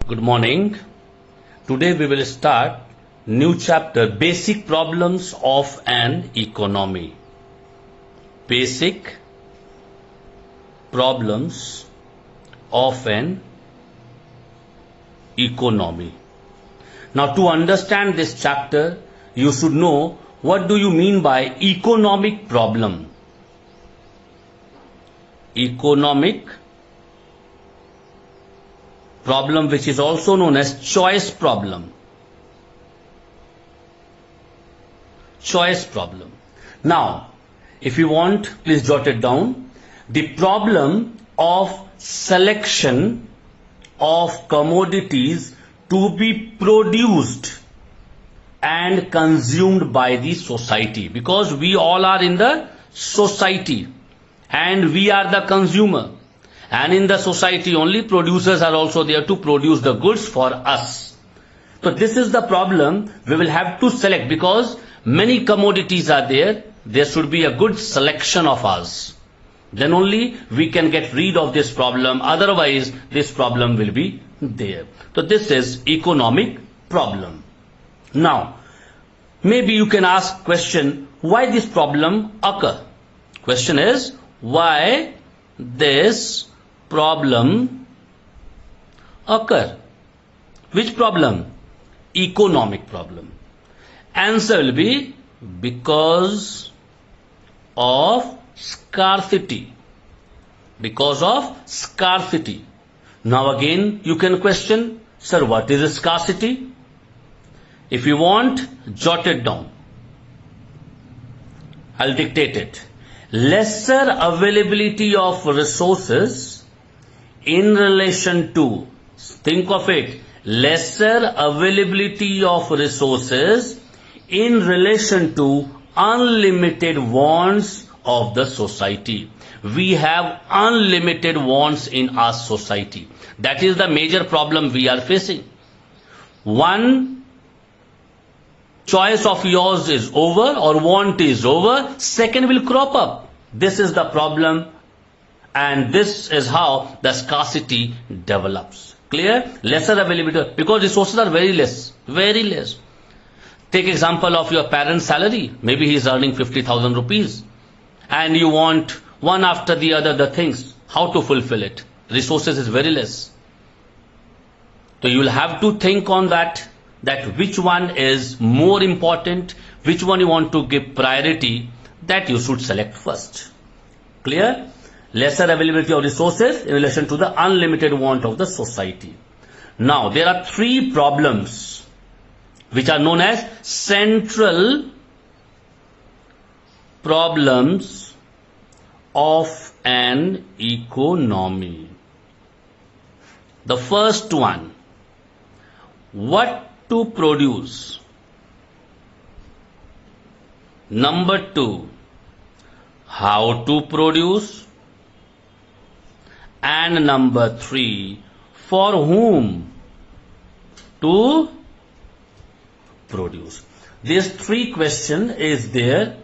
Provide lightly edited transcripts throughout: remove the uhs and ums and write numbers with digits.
Good morning. Today we will start new chapter, Basic Problems of an Economy. Basic Problems of an Economy. Now, to understand this chapter, you should know what do you mean by economic problem. Economic problem, which is also known as choice problem. Choice problem. Now, if you want, please jot it down. The problem of selection of commodities to be produced and consumed by the society, because we all are in the society and we are the consumer, and in the society only producers are also there to produce the goods for us. So this is the problem. We will have to select, because many commodities are there. There should be a good selection of us. Then only we can get rid of this problem. Otherwise, this problem will be there. So this is economic problem. Now, maybe you can ask question, why this problem occur? Question is, why this problem occur? Which problem? Economic problem. Answer will be because of scarcity. Because of scarcity. Now again you can question, sir, what is scarcity? If you want, jot it down. I'll dictate it. Lesser availability of resources in relation to, think of it, lesser availability of resources in relation to unlimited wants of the society. We have unlimited wants in our society. That is the major problem we are facing. One choice of yours is over or want is over, second will crop up. This is the problem, and this is how the scarcity develops. Clear? Lesser availability, because resources are very less. Very less. Take example of your parent's salary. Maybe he is earning 50,000 rupees. And you want one after the other the things. How to fulfill it? Resources is very less. So you will have to think on that which one is more important, which one you want to give priority, that you should select first. Clear? Lesser availability of resources in relation to the unlimited want of the society. Now, there are three problems which are known as central problems of an economy. The first one, what to produce. Number two, how to produce. And number three, for whom to produce. This three question is there.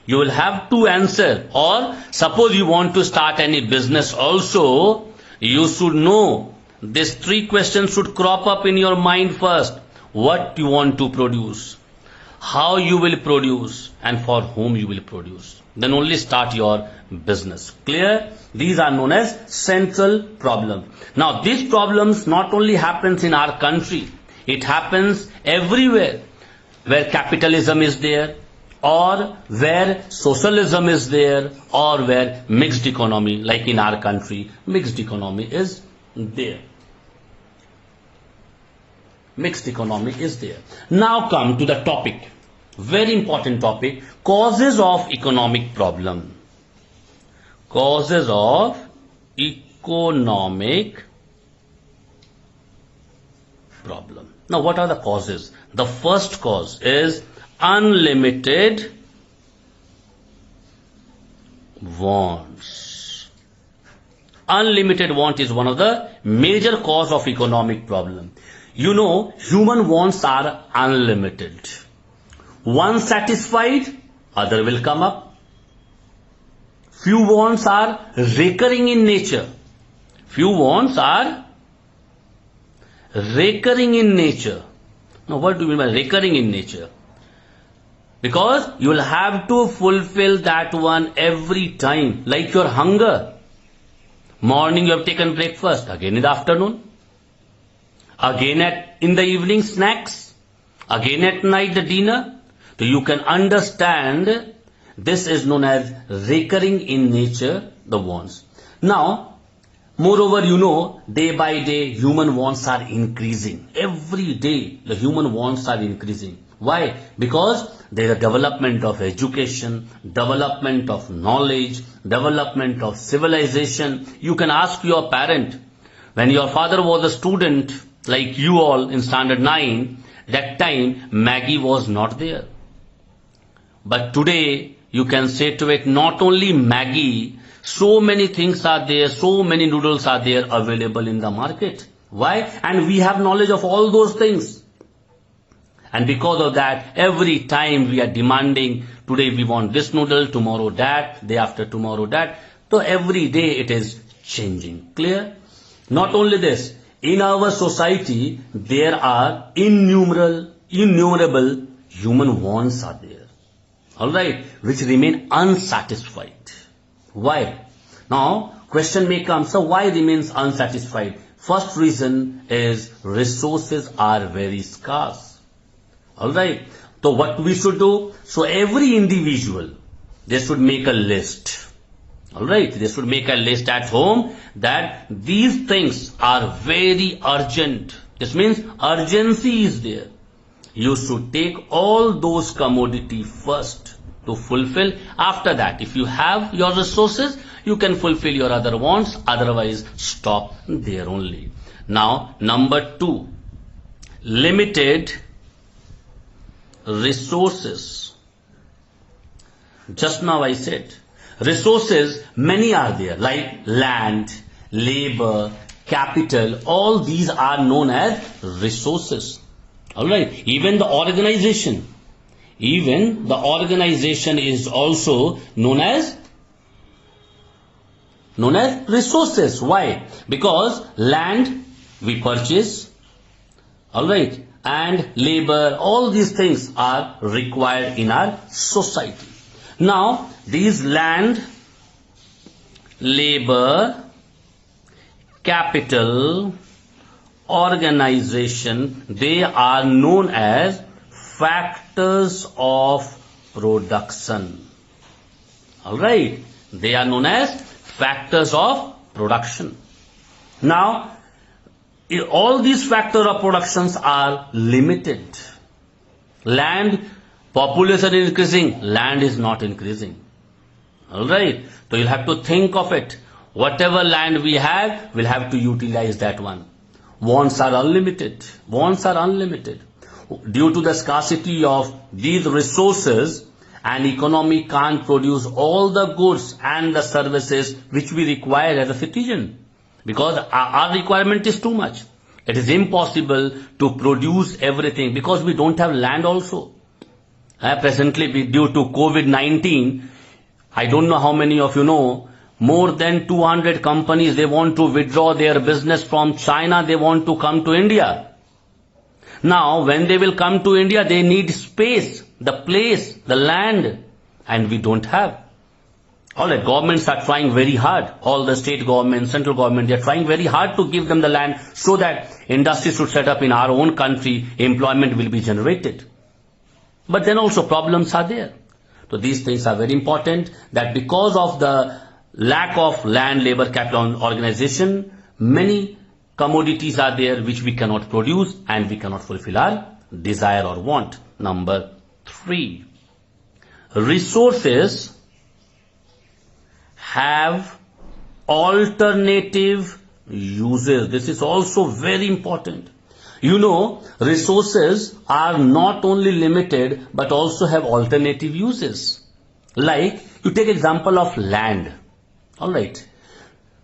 You will have to answer, or suppose you want to start any business also, you should know these three questions should crop up in your mind first. What you want to produce, how you will produce, and for whom you will produce. Then only start your business. Clear? These are known as central problems. Now these problems not only happens in our country, it happens everywhere where capitalism is there, or where socialism is there, or where mixed economy, like in our country, mixed economy is there. Mixed economy is there. Now come to the topic, very important topic, causes of economic problem. Causes of economic problem. Now what are the causes? The first cause is unlimited wants. Unlimited want is one of the major cause of economic problem. You know, human wants are unlimited. Once satisfied, other will come up. Few wants are recurring in nature. Few wants are recurring in nature. Now, what do you mean by recurring in nature? Because you will have to fulfill that one every time, like your hunger. Morning you have taken breakfast, again in the afternoon, again in the evening snacks, again at night the dinner. So you can understand this is known as recurring in nature, the wants. Now, moreover, you know, day by day human wants are increasing. Every day the human wants are increasing. Why? Because there is a development of education, development of knowledge, development of civilization. You can ask your parent, when your father was a student like you all in standard 9, that time Maggie was not there. But today you can say to it, not only Maggie, so many things are there, so many noodles are there available in the market. Why? And we have knowledge of all those things. And because of that, every time we are demanding, today we want this noodle, tomorrow that, day after tomorrow that. So every day it is changing. Clear? Not only this, in our society, there are innumerable human wants are there. Alright, which remain unsatisfied. Why? Now, question may come, so why remains unsatisfied? First reason is resources are very scarce. Alright, so what we should do? So every individual, they should make a list. Alright, they should make a list at home that these things are very urgent. This means urgency is there. You should take all those commodity first to fulfill. After that, if you have your resources, you can fulfill your other wants. Otherwise, stop there only. Now, number 2, limited resources. Just now I said, resources, many are there, like land, labor, capital, all these are known as resources. Alright, even the organization is also known as resources. Why? Because land we purchase, alright, and labor, all these things are required in our society. Now, these land, labor, capital, organization, they are known as factors of production. Alright, they are known as factors of production. Now, all these factors of productions are limited. Land, population is increasing, land is not increasing. Alright, so you'll have to think of it. Whatever land we have, we'll have to utilize that one. Wants are unlimited. Wants are unlimited. Due to the scarcity of these resources, an economy can't produce all the goods and the services which we require as a citizen. Because our requirement is too much. It is impossible to produce everything because we don't have land also. Presently, due to COVID-19, I don't know how many of you know, more than 200 companies, they want to withdraw their business from China, they want to come to India. Now, when they will come to India, they need space, the place, the land, and we don't have. All the governments are trying very hard. All the state government, central government, they are trying very hard to give them the land so that industry should set up in our own country, employment will be generated. But then also problems are there. So these things are very important, that because of the lack of land, labor, capital, organization, many commodities are there which we cannot produce and we cannot fulfill our desire or want. Number 3, resources have alternative uses. This is also very important. You know, resources are not only limited but also have alternative uses. Like, you take example of land. Alright,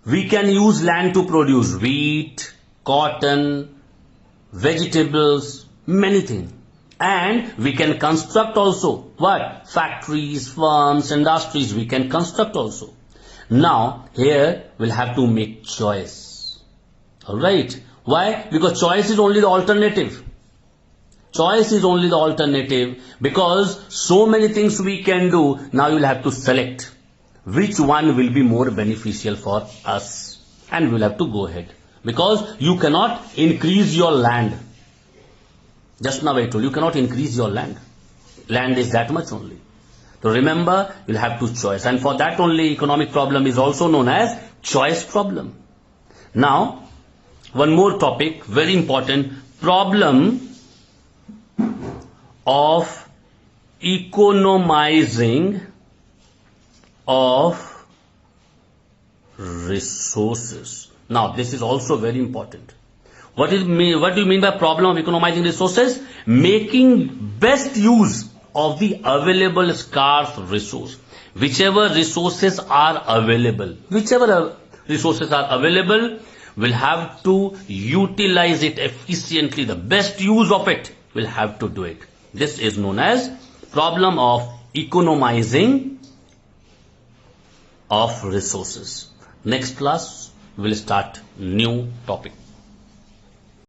we can use land to produce wheat, cotton, vegetables, many things. And we can construct also. What? Factories, farms, industries, we can construct also. Now, here we'll have to make choice. Alright, Why? Because choice is only the alternative. Choice is only the alternative, because so many things we can do. Now you'll have to select which one will be more beneficial for us, and we'll have to go ahead, because you cannot increase your land. Just now I told you cannot increase your land. Land is that much only. So remember, you'll have to choice, and for that only economic problem is also known as choice problem. Now, one more topic, very important, problem of economizing of resources. Now, this is also very important. What do you mean by problem of economizing resources? Making best use of the available scarce resource. Whichever resources are available, we'll have to utilize it efficiently. The best use of it, we'll have to do it. This is known as problem of economizing of resources. Next class, we'll start new topic.